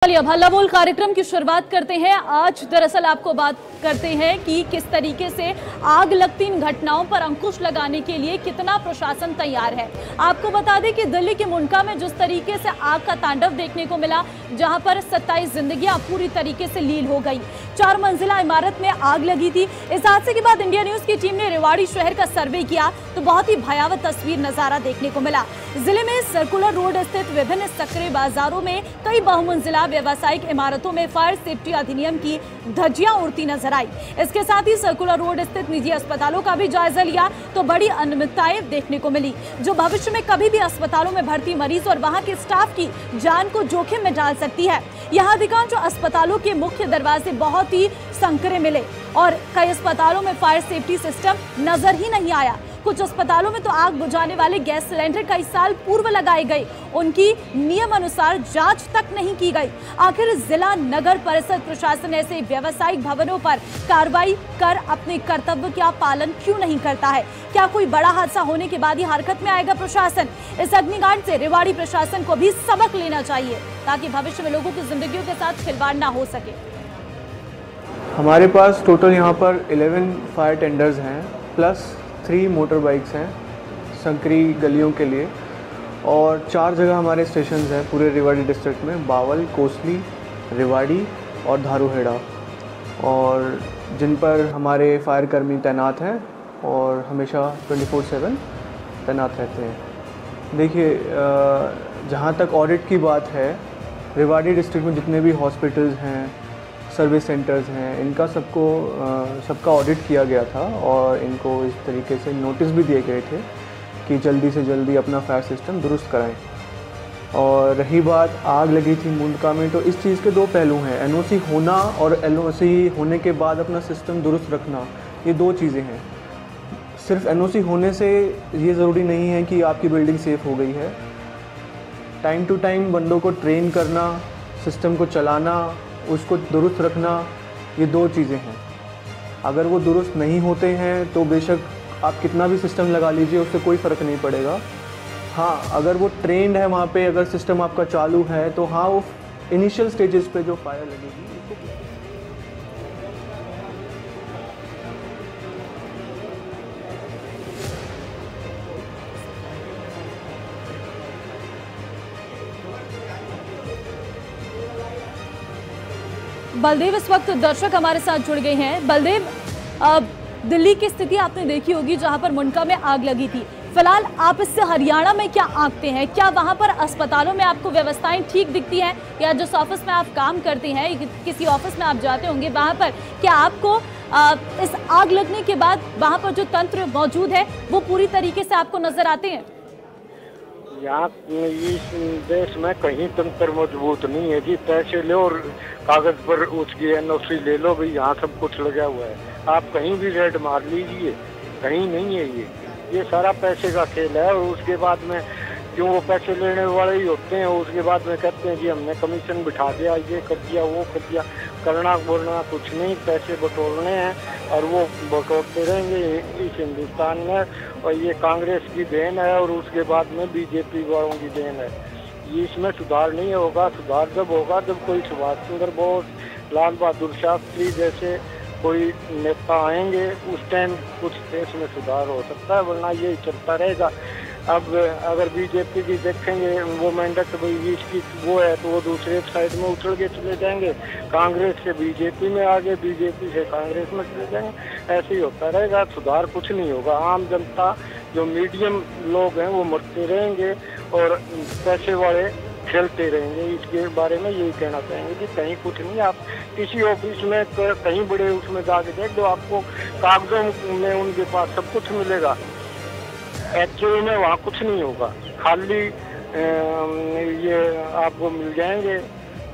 चलिए अब हल्ला बोल कार्यक्रम की शुरुआत करते हैं। आज दरअसल आपको बात करते हैं कि किस तरीके से आग लगती इन घटनाओं पर अंकुश लगाने के लिए कितना प्रशासन तैयार है। आपको बता दें कि दिल्ली के मुंडका में जिस तरीके से आग का तांडव देखने को मिला, जहां पर 27 जिंदगियां पूरी तरीके से लील हो गई। 4 मंजिला इमारत में आग लगी थी। इस हादसे के बाद इंडिया न्यूज की टीम ने रेवाड़ी शहर का सर्वे किया तो बहुत ही भयावह तस्वीर नजारा देखने को मिला। जिले में सर्कुलर रोड स्थित विभिन्न सक्रिय बाजारों में कई बहुमंजिला व्यावसायिक इमारतों में फायर सेफ्टी अधिनियम की धज्जियां उड़ती नजर आई। इसके साथ ही सर्कुलर रोड स्थित निजी अस्पतालों का भी जायजा लिया तो बड़ी अनियमितताएं देखने को मिली, जो भविष्य में कभी भी अस्पतालों में भर्ती मरीज और वहां के स्टाफ की जान को जोखिम में डाल सकती है। यहाँ अधिकांश अस्पतालों के मुख्य दरवाजे बहुत ही संकरे मिले और कई अस्पतालों में फायर सेफ्टी सिस्टम नजर ही नहीं आया। कुछ अस्पतालों में तो आग बुझाने वाले गैस सिलेंडर कई साल पूर्व लगाए गए, उनकी नियम अनुसार जांच तक नहीं की गई। आखिर जिला नगर परिषद प्रशासन ऐसे व्यवसायिक भवनों पर कार्रवाई कर अपने कर्तव्य का पालन क्यों नहीं करता है? क्या कोई बड़ा हादसा होने के बाद ही हरकत में आएगा प्रशासन? इस अग्निकांड से रेवाड़ी प्रशासन को भी सबक लेना चाहिए ताकि भविष्य में लोगों की जिंदगियों के साथ खिलवाड़ ना हो सके। हमारे पास टोटल यहाँ पर 11 फायर टेंडर्स हैं प्लस 3 मोटर बाइक्स हैं संकरी गलियों के लिए, और 4 जगह हमारे स्टेशंस हैं पूरे रेवाड़ी डिस्ट्रिक्ट में, बावल, कोसली, रेवाड़ी और धारूहेड़ा, और जिन पर हमारे फायर कर्मी तैनात हैं और हमेशा 24/7 तैनात रहते हैं। देखिए, जहाँ तक ऑडिट की बात है, रेवाड़ी डिस्ट्रिक्ट में जितने भी हॉस्पिटल्स हैं, सर्विस सेंटर्स हैं, इनका सबका ऑडिट किया गया था और इनको इस तरीके से नोटिस भी दिए गए थे कि जल्दी से जल्दी अपना फायर सिस्टम दुरुस्त कराएं। और रही बात आग लगी थी मुंडका में, तो इस चीज़ के 2 पहलू हैं, एनओसी होना और एनओसी होने के बाद अपना सिस्टम दुरुस्त रखना, ये 2 चीज़ें हैं। सिर्फ एनओसी होने से ये ज़रूरी नहीं है कि आपकी बिल्डिंग सेफ़ हो गई है। टाइम टू टाइम बंदों को ट्रेन करना, सिस्टम को चलाना, उसको दुरुस्त रखना, ये 2 चीज़ें हैं। अगर वो दुरुस्त नहीं होते हैं तो बेशक आप कितना भी सिस्टम लगा लीजिए, उससे कोई फ़र्क नहीं पड़ेगा। हाँ, अगर वो ट्रेंड है वहाँ पे, अगर सिस्टम आपका चालू है तो हाँ, वो इनिशियल स्टेजेस पे जो फायर लगेगी उसको बलदेव इस वक्त दर्शक हमारे साथ जुड़ गए हैं। बलदेव, दिल्ली की स्थिति आपने देखी होगी जहां पर मुंडका में आग लगी थी। फिलहाल आप इससे हरियाणा में क्या आंकते हैं? क्या वहां पर अस्पतालों में आपको व्यवस्थाएं ठीक दिखती हैं, या जिस ऑफिस में आप काम करते हैं, किसी ऑफिस में आप जाते होंगे, वहां पर क्या आपको इस आग लगने के बाद वहां पर जो तंत्र मौजूद है वो पूरी तरीके से आपको नजर आते हैं? यहाँ इस देश में कहीं तंत्र मजबूत नहीं है जी। पैसे लो और कागज पर उसकी एनओसी ले लो, भाई यहाँ सब कुछ लगा हुआ है। आप कहीं भी रेड मार लीजिए, कहीं नहीं है ये सारा पैसे का खेल है। और उसके बाद में क्यों वो पैसे लेने वाले ही होते हैं, उसके बाद में कहते हैं कि हमने कमीशन बिठा दिया, ये कर दिया, वो कर दिया। करना बोलना कुछ नहीं, पैसे बटोरने हैं और वो बटोरते रहेंगे इस हिंदुस्तान में। और ये कांग्रेस की देन है और उसके बाद में बीजेपी वालों की देन है। ये इसमें सुधार नहीं होगा। सुधार जब होगा जब कोई सुभाष चंद्र बोस, लाल बहादुर शास्त्री जैसे कोई नेता आएंगे, उस टाइम कुछ देश में सुधार हो सकता है, वरना यही चलता रहेगा। अब अगर बीजेपी की देखेंगे वो मेंढक भाई इसकी वो है तो वो दूसरे साइड में उछल के चले जाएंगे, कांग्रेस से बीजेपी में आगे, बीजेपी से कांग्रेस में चले जाएंगे। ऐसे ही होता रहेगा, सुधार कुछ नहीं होगा। आम जनता जो मीडियम लोग हैं वो मरते रहेंगे और पैसे वाले खेलते रहेंगे। इसके बारे में यही कहना चाहेंगे कि कहीं कुछ नहीं, आप किसी ऑफिस में कहीं बड़े उसमें जाके देख दो, आपको कागजों में उनके पास सब कुछ मिलेगा। एक्चुअली में वहाँ कुछ नहीं होगा, खाली ये आपको मिल जाएंगे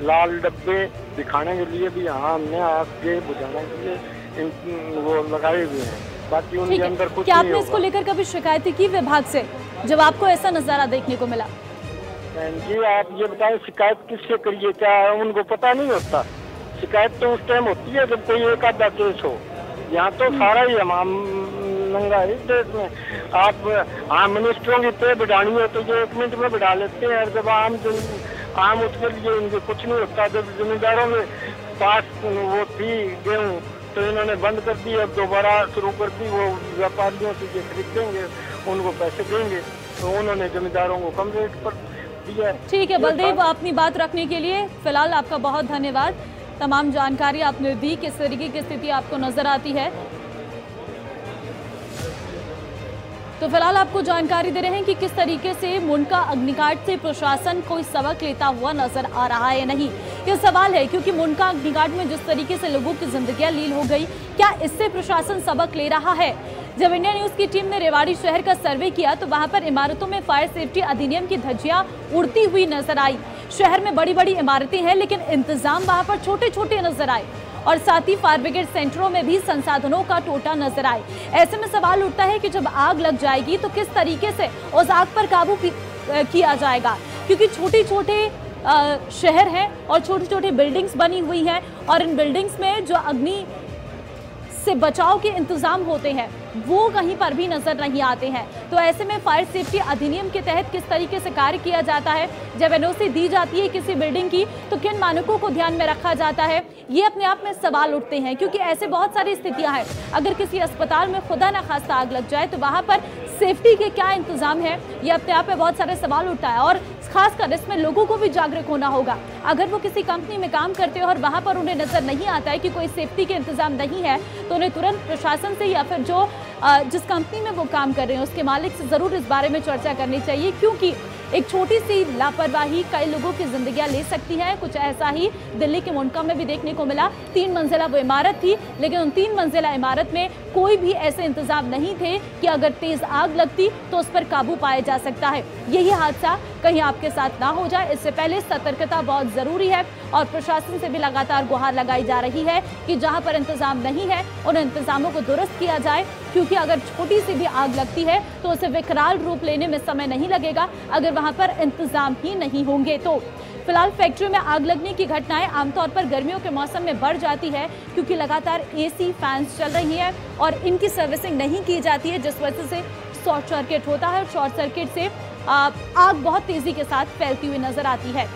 लाल डब्बे दिखाने के लिए भी। यहाँ हमने आगे बुझाने के लिए वो लगाए हुए हैं, बाकी उनके अंदर कुछ क्या नहीं आपने होगा। इसको लेकर कभी शिकायत की विभाग से जब आपको ऐसा नजारा देखने को मिला? जी आप ये बताएं, शिकायत किससे करिए? क्या उनको पता नहीं होता? शिकायत तो उस टाइम होती है जब कोई एक आधा केस हो। यहाँ तो सारा ही नंगा है इस देश में। आप आम मिनिस्टरों की पे बढ़ानी है तो ये 1 मिनट में बढ़ा लेते हैं, और जब आम उसके लिए इनके कुछ नहीं होता। जब जमींदारों में पास वो थी गेहूँ तो इन्होंने बंद कर दी, अब दोबारा शुरू कर दी। वो व्यापारियों से ये खरीदेंगे, उनको पैसे देंगे, तो उन्होंने जमींदारों को कम रेट पर दिया। ठीक है बलदेव, अपनी बात रखने के लिए फिलहाल आपका बहुत धन्यवाद। तमाम जानकारी आपने दी, किस तरीके की स्थिति आपको नजर आती है। तो फिलहाल आपको जानकारी दे रहे हैं कि किस तरीके से मुंडका अग्निकांड से प्रशासन कोई सबक लेता हुआ नजर आ रहा है नहीं, ये सवाल है। क्योंकि मुंडका अग्निकांड में जिस तरीके से लोगों की जिंदगियां लील हो गई, क्या इससे प्रशासन सबक ले रहा है? जब इंडिया न्यूज की टीम ने रेवाड़ी शहर का सर्वे किया तो वहां पर इमारतों में फायर सेफ्टी अधिनियम की धज्जियां उड़ती हुई नजर आई। शहर में बड़ी बड़ी इमारतें हैं लेकिन इंतजाम वहां पर छोटे छोटे नजर आए, और साथ ही फायर ब्रिगेड सेंटरों में भी संसाधनों का टोटा नजर आए। ऐसे में सवाल उठता है कि जब आग लग जाएगी तो किस तरीके से उस आग पर काबू किया जाएगा, क्योंकि छोटे छोटे शहर हैं और छोटी छोटी बिल्डिंग्स बनी हुई हैं, और इन बिल्डिंग्स में जो अग्नि से बचाव के इंतजाम होते हैं वो कहीं पर भी नजर नहीं आते हैं। तो ऐसे में फायर सेफ्टी अधिनियम के तहत किस तरीके से कार्य किया जाता है, जब एनओसी दी जाती है किसी बिल्डिंग की तो किन मानकों को ध्यान में रखा जाता है, ये अपने आप में सवाल उठते हैं। क्योंकि ऐसे बहुत सारी स्थितियां हैं, अगर किसी अस्पताल में खुदा न खास्ता आग लग जाए तो वहां पर सेफ्टी के क्या इंतजाम है, ये अपने आप में बहुत सारे सवाल उठता है। और खासकर इसमें लोगों को भी जागरूक होना होगा। अगर वो किसी कंपनी में काम करते हैं और वहां पर उन्हें नजर नहीं आता है कि कोई सेफ्टी के इंतजाम नहीं है, तो उन्हें तुरंत प्रशासन से या फिर जिस कंपनी में वो काम कर रहे हैं उसके मालिक से जरूर इस बारे में चर्चा करनी चाहिए। क्योंकि एक छोटी सी लापरवाही कई लोगों की जिंदगियां ले सकती है। कुछ ऐसा ही दिल्ली के मुंडका में भी देखने को मिला। 3 मंजिला वो इमारत थी, लेकिन उन 3 मंजिला इमारत में कोई भी ऐसे इंतजाम नहीं थे कि अगर तेज आग लगती तो उस पर काबू पाया जा सकता है। यही हादसा कहीं आपके साथ ना हो जाए, इससे पहले सतर्कता बहुत जरूरी है। और प्रशासन से भी लगातार गुहार लगाई जा रही है कि जहां पर इंतजाम नहीं है उन इंतजामों को दुरुस्त किया जाए। क्योंकि अगर छोटी सी भी आग लगती है तो उसे विकराल रूप लेने में समय नहीं लगेगा अगर वहां पर इंतजाम ही नहीं होंगे। तो फिलहाल फैक्ट्री में आग लगने की घटनाएं आमतौर पर गर्मियों के मौसम में बढ़ जाती है, क्योंकि लगातार एसी फैंस चल रही है और इनकी सर्विसिंग नहीं की जाती है, जिस वजह से शॉर्ट सर्किट होता है। शॉर्ट सर्किट से आग बहुत तेजी के साथ फैलती हुई नजर आती है।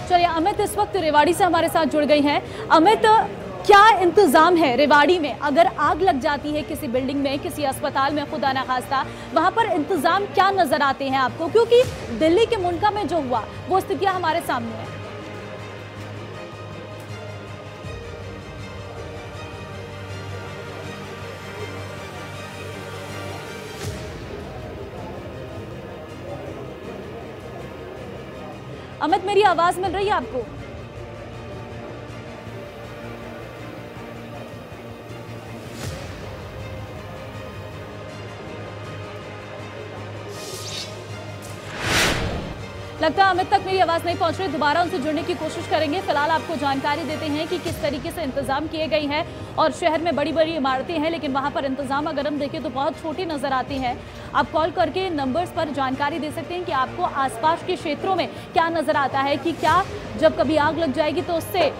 चलिए, अमित इस वक्त रेवाड़ी से हमारे साथ जुड़ गई हैं। अमित, क्या इंतजाम है रेवाड़ी में अगर आग लग जाती है किसी बिल्डिंग में, किसी अस्पताल में खुदा ना खास्ता, वहां पर इंतजाम क्या नजर आते हैं आपको? क्योंकि दिल्ली के मुंडका में जो हुआ वो स्थितियां हमारे सामने है। अमित, मेरी आवाज मिल रही है आपको? लगता है अमित तक मेरी आवाज नहीं पहुंच रही, दोबारा उनसे जुड़ने की कोशिश करेंगे। फिलहाल आपको जानकारी देते हैं कि किस तरीके से इंतजाम किए गए हैं। और शहर में बड़ी बड़ी इमारतें हैं लेकिन वहां पर इंतजाम अगर हम देखें तो बहुत छोटी नजर आती हैं। आप कॉल करके नंबर्स पर जानकारी दे सकते हैं कि आपको आसपास के क्षेत्रों में क्या नजर आता है, कि क्या जब कभी आग लग जाएगी तो उससे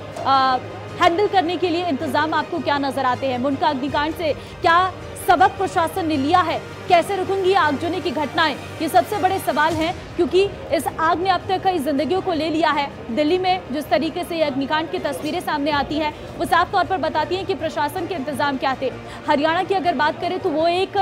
हैंडल करने के लिए इंतजाम आपको क्या नजर आते हैं। मुंडका अग्निकांड से क्या सबक प्रशासन ने लिया है, कैसे रुकेंगी आगजनी की घटनाएं, ये सबसे बड़े सवाल हैं। क्योंकि इस आग ने अब तक कई जिंदगियों को ले लिया है। दिल्ली में जिस तरीके से अग्निकांड की तस्वीरें सामने आती हैं वो साफ तौर पर बताती हैं कि प्रशासन के इंतजाम क्या थे। हरियाणा की अगर बात करें तो वो एक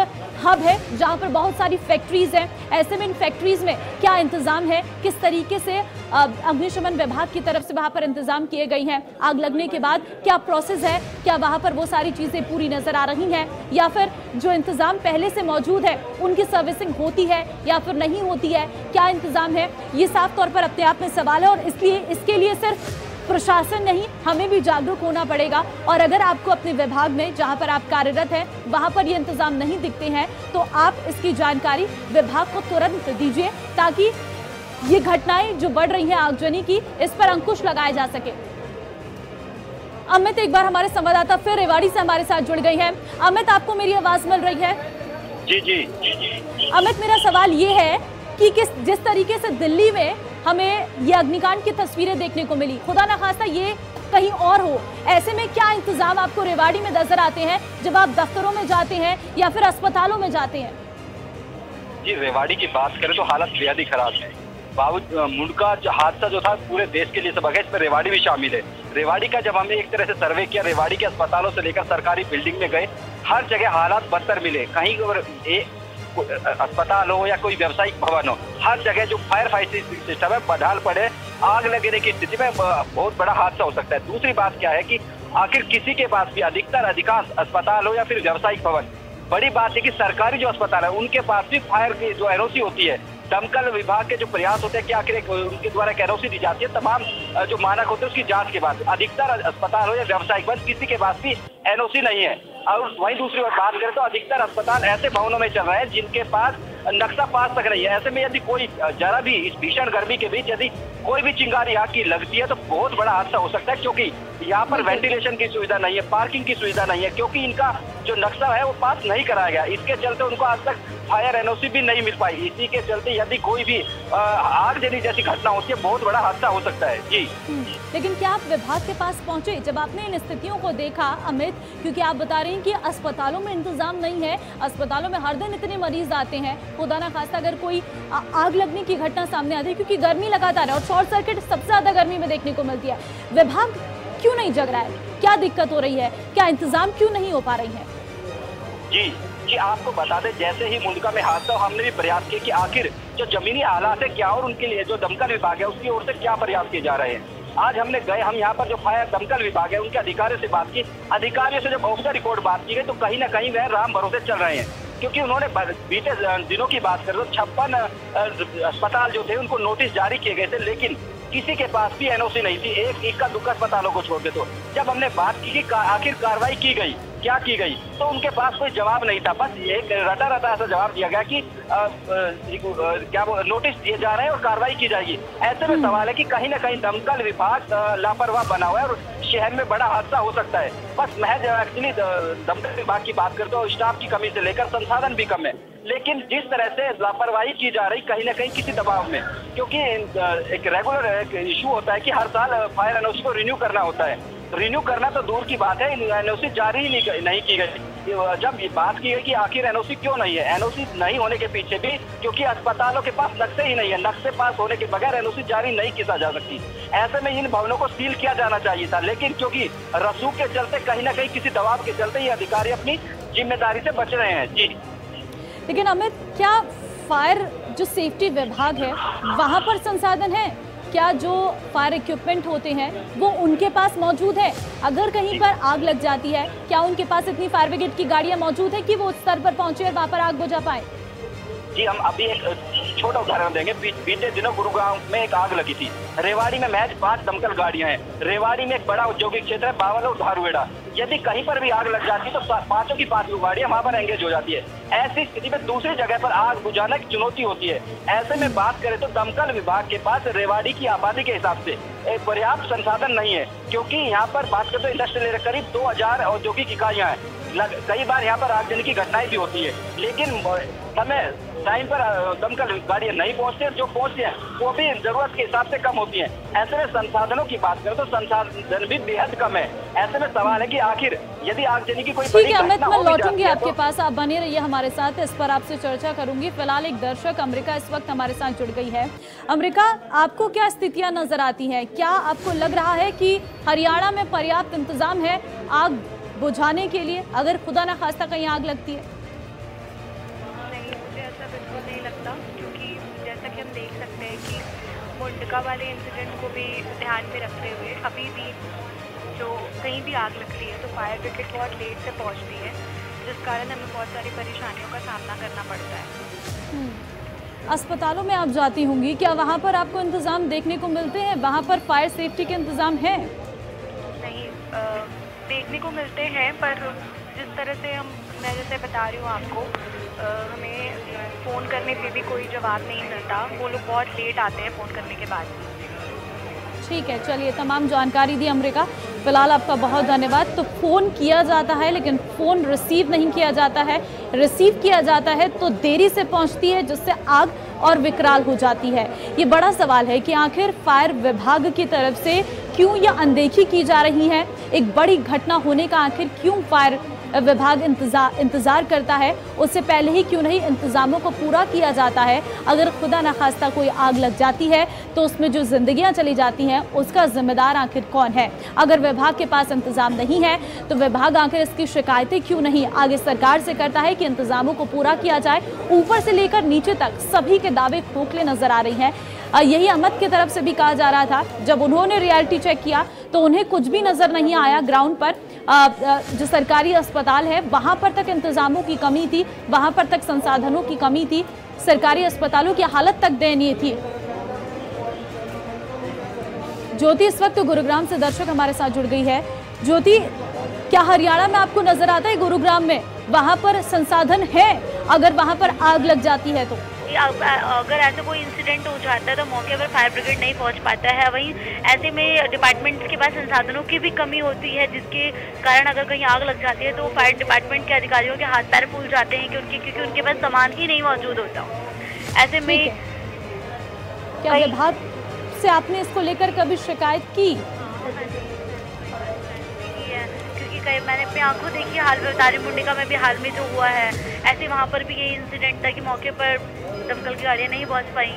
हब है जहां पर बहुत सारी फैक्ट्रीज हैं। ऐसे में इन फैक्ट्रीज में क्या इंतजाम है, किस तरीके से अग्निशमन विभाग की तरफ से वहां पर इंतजाम किए गए हैं, आग लगने के बाद क्या प्रोसेस है, क्या वहां पर वो सारी चीजें पूरी नजर आ रही हैं, या फिर जो इंतजाम पहले से मौजूद है उनकी सर्विसिंग होती है या फिर नहीं होती है, क्या इंतजाम है, ये साफ तौर पर अपने आप में सवाल है। और इसलिए इसके लिए सिर्फ प्रशासन नहीं, हमें भी जागरूक होना पड़ेगा। और अगर आपको अपने विभाग में जहां पर आप कार्यरत हैं वहां पर ये इंतजाम नहीं दिखते हैं तो आप इसकी जानकारी विभाग को तुरंत दीजिए, ताकि ये घटनाएं जो बढ़ रही हैं आगजनी की, इस पर अंकुश लगाया जा सके। अमित, एक बार हमारे संवाददाता फिर रेवाड़ी से हमारे साथ जुड़ गई हैं। अमित, आपको मेरी आवाज मिल रही है? जी जी। अमित, मेरा सवाल ये है कि जिस तरीके से दिल्ली में हमें ये अग्निकांड की तस्वीरें देखने को मिली, खुदा ना खास्ता ये कहीं और हो, ऐसे में क्या इंतजाम आपको रेवाड़ी में नजर आते हैं जब आप दफ्तरों में जाते हैं या फिर अस्पतालों में जाते हैं? जी, रेवाड़ी की बात करें तो हालत बेहद ही खराब है। मुंडका हादसा जो था पूरे देश के लिए सबक है, इसमें रेवाड़ी भी शामिल है। रेवाड़ी का जब हमने एक तरह से सर्वे किया, रेवाड़ी के अस्पतालों से लेकर सरकारी बिल्डिंग में गए, हर जगह हालात बदतर मिले। कहीं अस्पताल हो या कोई व्यावसायिक भवन हो, हर जगह जो फायर फाइटिंग सिस्टम है बदहाल पड़े, आग लगने की स्थिति में बहुत बड़ा हादसा हो सकता है। दूसरी बात क्या है कि आखिर किसी के पास भी अधिकांश अस्पताल हो या फिर व्यावसायिक भवन, बड़ी बात है कि सरकारी जो अस्पताल है उनके पास भी फायर की जो एनओसी होती है, दमकल विभाग के जो प्रयास होते हैं कि आखिर उनके द्वारा एक एनओसी दी जाती है, तमाम जो मानक होते हैं उसकी जांच के बाद। अधिकतर अस्पताल हो या व्यावसायिक भवन, किसी के पास भी एनओसी नहीं है। और वहीं दूसरी बात करें तो अधिकतर अस्पताल ऐसे भवनों में चल रहे हैं जिनके पास नक्शा पास तक नहीं है। ऐसे में यदि कोई जरा भी इस भीषण गर्मी के बीच यदि कोई भी चिंगारी आग की लगती है तो बहुत बड़ा हादसा हो सकता है, क्योंकि यहाँ पर वेंटिलेशन की सुविधा नहीं है, पार्किंग की सुविधा नहीं है, क्योंकि इनका जो नक्शा है वो पास नहीं कराया गया। इसके चलते उनको आज तक फायर एनओसी भी नहीं मिल पाई। इसी के चलते यदि कोई भी आगजनी जैसी घटना होती है, बहुत बड़ा हादसा हो सकता है। जी, लेकिन क्या आप विभाग के पास पहुंचे जब आपने इन स्थितियों को देखा अमित? क्योंकि आप बता रहे हैं कि अस्पतालों में इंतजाम नहीं है, अस्पतालों में हर दिन इतने मरीज आते हैं, खुदा ना खास्ता अगर कोई आग लगने की घटना सामने आती है, क्योंकि गर्मी लगातार है और शॉर्ट सर्किट सबसे ज्यादा गर्मी में देखने को मिलती है, विभाग क्यों नहीं जग रहा है? क्या दिक्कत हो रही है? क्या इंतजाम क्यों नहीं हो पा रही है? जी, आपको बता दें, जैसे ही मुंडका में हादसा, हमने भी प्रयास किए कि आखिर जो जमीनी हालात है क्या और उनके लिए जो दमकल विभाग है उसकी ओर से क्या प्रयास किए जा रहे हैं। आज हम यहाँ पर जो फायर दमकल विभाग है उनके अधिकारियों से बात की। अधिकारियों से जब ऑफ द रिकॉर्ड बात की गई तो कहीं ना कहीं वह राम भरोसे चल रहे हैं, क्योंकि उन्होंने बीते दिनों की बात करें तो 56 अस्पताल जो थे उनको नोटिस जारी किए गए थे, लेकिन किसी के पास भी एनओसी नहीं थी, एक इक्का दुक्का अस्पतालों को छोड़ के। तो जब हमने बात की कि आखिर कार्रवाई की गई, क्या की गई, तो उनके पास कोई जवाब नहीं था। बस एक रटा ऐसा जवाब दिया गया कि क्या नोटिस दिए जा रहे हैं और कार्रवाई की जाएगी। ऐसे में सवाल है कि कहीं ना कहीं दमकल विभाग लापरवाह बना हुआ है और शहर में बड़ा हादसा हो सकता है। बस महज एक्चुअली दमकल विभाग की बात करते हो, स्टाफ की कमी से लेकर संसाधन भी कम है, लेकिन जिस तरह से लापरवाही की जा रही कहीं ना कहीं किसी दबाव में, क्योंकि एक रेगुलर एक इशू होता है कि हर साल फायर एनओसी को रिन्यू करना होता है। रिन्यू करना तो दूर की बात है, एनओसी जारी ही नहीं की गई। जब ये बात की गई कि आखिर एनओसी क्यों नहीं है, एनओसी नहीं होने के पीछे भी क्योंकि अस्पतालों के पास नक्शे ही नहीं है, नक्शे पास होने के बगैर एनओसी जारी नहीं की जा सकती। ऐसे में इन भवनों को सील किया जाना चाहिए था, लेकिन क्योंकि रसूख के चलते कहीं ना कहीं किसी दबाव के चलते ये अधिकारी अपनी जिम्मेदारी से बच रहे हैं। जी, लेकिन अमित, क्या फायर जो सेफ्टी विभाग है वहां पर संसाधन है? क्या जो फायर इक्विपमेंट होते हैं वो उनके पास मौजूद है? अगर कहीं पर आग लग जाती है, क्या उनके पास इतनी फायर ब्रिगेड की गाड़ियां मौजूद है कि वो उस स्तर पर पहुंचे और वहां पर आग बुझा पाए? जी, हम अभी एक छोटा उदाहरण देंगे। बीते दिनों गुरुग्राम में एक आग लगी थी। रेवाड़ी में महज 5 दमकल गाड़ियां हैं। रेवाड़ी में एक बड़ा औद्योगिक क्षेत्र है, बावल और धारुएड़ा। यदि कहीं पर भी आग लग जाती है तो 5 की 5 गाड़ियां वहां पर एंगेज हो जाती है। ऐसी स्थिति में दूसरी जगह पर आग बुझाना की चुनौती होती है। ऐसे में बात करें तो दमकल विभाग के पास रेवाड़ी की आबादी के हिसाब से एक पर्याप्त संसाधन नहीं है, क्योंकि यहाँ पर बात करें तो इंडस्ट्रियल एरिया करीब 2000 औद्योगिक इकाइयां हैं। कई बार यहाँ पर आगजनी की घटनाएं भी होती है, लेकिन समय टाइम पर दमकल गाड़ियां नहीं पहुंचती, जो पहुंचती हैं वो भी जरूरत के हिसाब से कम होती हैं। ऐसे में संसाधनों की बात करें तो संसाधन भी बेहद कम है। ऐसे में सवाल है कि आखिर यदि आगजनी की कोई ठीक है अमित, मैं लौटूंगी आपके पास, आप बने रहिए हमारे साथ, इस पर आपसे चर्चा करूंगी। फिलहाल एक दर्शक अमरिका इस वक्त हमारे साथ जुड़ गई है। अमरिका, आपको क्या स्थितियां नजर आती हैं? क्या आपको लग रहा है कि हरियाणा में पर्याप्त इंतजाम है आग बुझाने के लिए अगर खुदा ना खास्ता कहीं आग लगती है? नहीं, मुझे ऐसा बिल्कुल नहीं लगता, क्योंकि जैसा कि हम देख सकते हैं कि मुंडका वाले इंसिडेंट को भी ध्यान में रखते हुए अभी भी जो कहीं भी आग लगती है तो फायर ब्रिगेड बहुत लेट से पहुंचती है, जिस कारण हमें बहुत सारी परेशानियों का सामना करना पड़ता है। अस्पतालों में आप जाती होंगी, क्या वहाँ पर आपको इंतजाम देखने को मिलते हैं? वहाँ पर फायर सेफ्टी के इंतजाम है? नहीं, देखने को मिलते हैं, पर जिस तरह से मैं जैसे बता रही हूँ आपको, हमें फ़ोन करने पे भी कोई जवाब नहीं मिलता। वो लोग बहुत लेट आते हैं फ़ोन करने के बाद। ठीक है, चलिए, तमाम जानकारी दी अमरिका। फिलहाल आपका बहुत धन्यवाद। तो फ़ोन किया जाता है लेकिन फ़ोन रिसीव नहीं किया जाता है, रिसीव किया जाता है तो देरी से पहुंचती है, जिससे आग और विकराल हो जाती है। ये बड़ा सवाल है कि आखिर फायर विभाग की तरफ से क्यों यह अनदेखी की जा रही है। एक बड़ी घटना होने का आखिर क्यों फायर विभाग इंतजार करता है, उससे पहले ही क्यों नहीं इंतजामों को पूरा किया जाता है। अगर खुदा न खास्ता कोई आग लग जाती है तो उसमें जो जिंदगियां चली जाती हैं उसका जिम्मेदार आखिर कौन है। अगर विभाग के पास इंतजाम नहीं है तो विभाग आखिर इसकी शिकायतें क्यों नहीं आगे सरकार से करता है कि इंतजामों को पूरा किया जाए। ऊपर से लेकर नीचे तक सभी के दावे खोखले नजर आ रही हैं। यही अमित की तरफ से भी कहा जा रहा था, जब उन्होंने रियलिटी चेक किया तो उन्हें कुछ भी नजर नहीं आया। ग्राउंड पर जो सरकारी अस्पताल है वहां पर तक इंतजामों की कमी थी, वहां पर तक संसाधनों की कमी थी, सरकारी अस्पतालों की हालत तक दयनीय थी। ज्योति इस वक्त गुरुग्राम से दर्शक हमारे साथ जुड़ गई है। ज्योति, क्या हरियाणा में आपको नजर आता है गुरुग्राम में वहां पर संसाधन है अगर वहां पर आग लग जाती है तो? अगर ऐसा कोई इंसिडेंट हो जाता है तो मौके पर फायर ब्रिगेड नहीं पहुंच पाता है। वहीं ऐसे में डिपार्टमेंट्स के पास संसाधनों की भी कमी होती है, जिसके कारण अगर कहीं आग लग जाती है तो फायर डिपार्टमेंट के अधिकारियों के हाथ पैर फूल जाते हैं क्योंकि उनके पास सामान ही नहीं मौजूद होता। ऐसे में क्या विभाग से आपने इसको लेकर कभी शिकायत की? मैंने अपनी आंखों देखी, हाल में तारी मुंडिका में भी हाल में जो हुआ है, ऐसे वहाँ पर भी यही इंसिडेंट था कि मौके पर दमकल की गाड़ियाँ नहीं पहुँच पाई।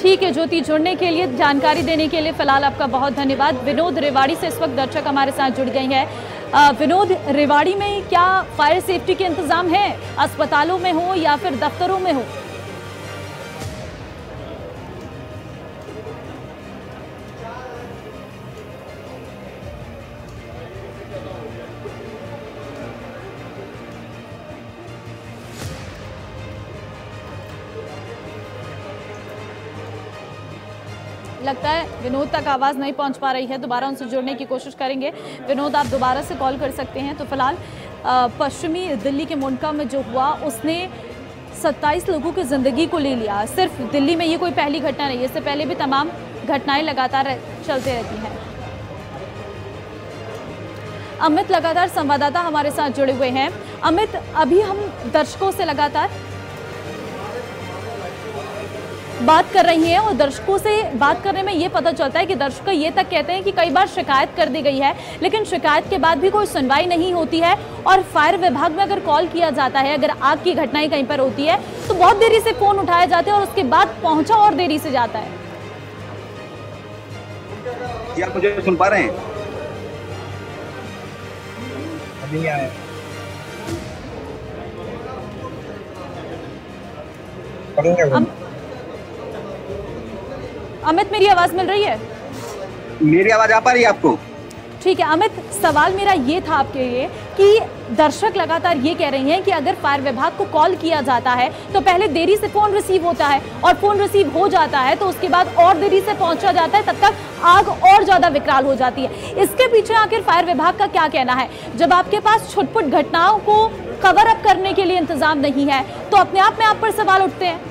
ठीक है ज्योति, जुड़ने के लिए, जानकारी देने के लिए फिलहाल आपका बहुत धन्यवाद। विनोद रेवाड़ी से इस वक्त दर्शक हमारे साथ जुड़ गए हैं। विनोद, रेवाड़ी में क्या फायर सेफ्टी के इंतजाम है, अस्पतालों में हो या फिर दफ्तरों में हो? लगता है विनोद तक आवाज़ नहीं पहुंच पा रही है, दोबारा उनसे जुड़ने की कोशिश करेंगे। विनोद, आप दोबारा से कॉल कर सकते हैं। तो फिलहाल पश्चिमी दिल्ली के मुंडका में जो हुआ उसने 27 लोगों की ज़िंदगी को ले लिया। सिर्फ दिल्ली में ये कोई पहली घटना नहीं है, इससे पहले भी तमाम घटनाएं लगातार चलते रहती हैं। अमित लगातार संवाददाता हमारे साथ जुड़े हुए हैं। अमित, अभी हम दर्शकों से लगातार बात कर रही हैं और दर्शकों से बात करने में ये पता चलता है कि दर्शक ये तक कहते हैं कि कई बार शिकायत कर दी गई है लेकिन शिकायत के बाद भी कोई सुनवाई नहीं होती है। और फायर विभाग में अगर कॉल किया जाता है, अगर आग की घटनाएं कहीं पर होती है तो बहुत देरी से फोन उठाए जाते हैं और उसके बाद पहुंचा और देरी से जाता है। क्या आप मुझे सुन पा रहे हैं? नहीं आया। अमित, मेरी आवाज मिल रही है? मेरी आवाज आ पा रही है आपको? ठीक है अमित, सवाल मेरा ये था आपके लिए कि दर्शक लगातार ये कह रहे हैं कि अगर फायर विभाग को कॉल किया जाता है तो पहले देरी से फोन रिसीव होता है और फोन रिसीव हो जाता है तो उसके बाद और देरी से पहुंचा जाता है, तब तक आग और ज्यादा विकराल हो जाती है। इसके पीछे आखिर फायर विभाग का क्या कहना है? जब आपके पास छुटपुट घटनाओं को कवर अप करने के लिए इंतजाम नहीं है तो अपने आप में आप पर सवाल उठते हैं।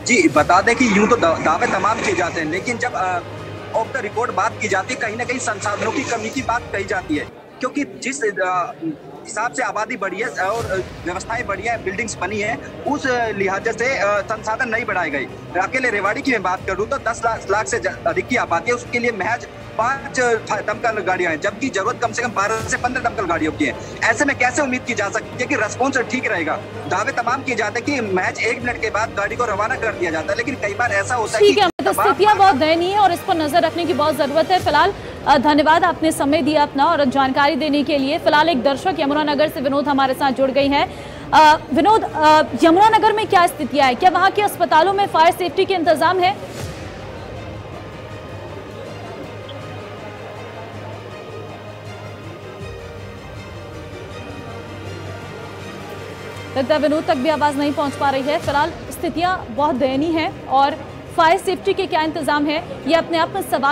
जी, बता दें कि यूं तो दावे तमाम किए जाते हैं, लेकिन जब ऑफ द रिकॉर्ड बात की जाती है कहीं ना कहीं संसाधनों की कमी की बात कही जाती है, क्योंकि जिस हिसाब से आबादी बढ़ी है और व्यवस्थाएं बढ़ी है, बिल्डिंग्स बनी है, उस लिहाज से संसाधन नहीं बढ़ाए गए। अकेले रेवाड़ी की मैं बात करूं तो 10 लाख से अधिक की आबादी है, उसके लिए महज 5 दमकल गाड़ियां हैं, जबकि जरूरत कम से कम 12 से 15 दमकल गाड़ियों की है। ऐसे में कैसे उम्मीद की जा सकती है कि रेस्पॉन्स ठीक रहेगा? दावे तमाम किए जाते हैं कि महज 1 मिनट के बाद गाड़ी को रवाना कर दिया जाता है, लेकिन कई बार ऐसा होता है कि स्थितियां बहुत दयनीय है और इस पर नजर रखने की बहुत जरूरत है। फिलहाल धन्यवाद, आपने समय दिया अपना और जानकारी देने के लिए। फिलहाल एक दर्शक यमुनानगर से विनोद हमारे साथ जुड़ गई हैं। विनोद, यमुनानगर में क्या स्थितियां है? क्या वहां के अस्पतालों में फायर सेफ्टी के इंतजाम है? लगता है विनोद तक भी आवाज नहीं पहुंच पा रही है। फिलहाल स्थितियां बहुत दयनीय हैं और फायर सेफ्टी के क्या इंतजाम है ये अपने आप में सवाल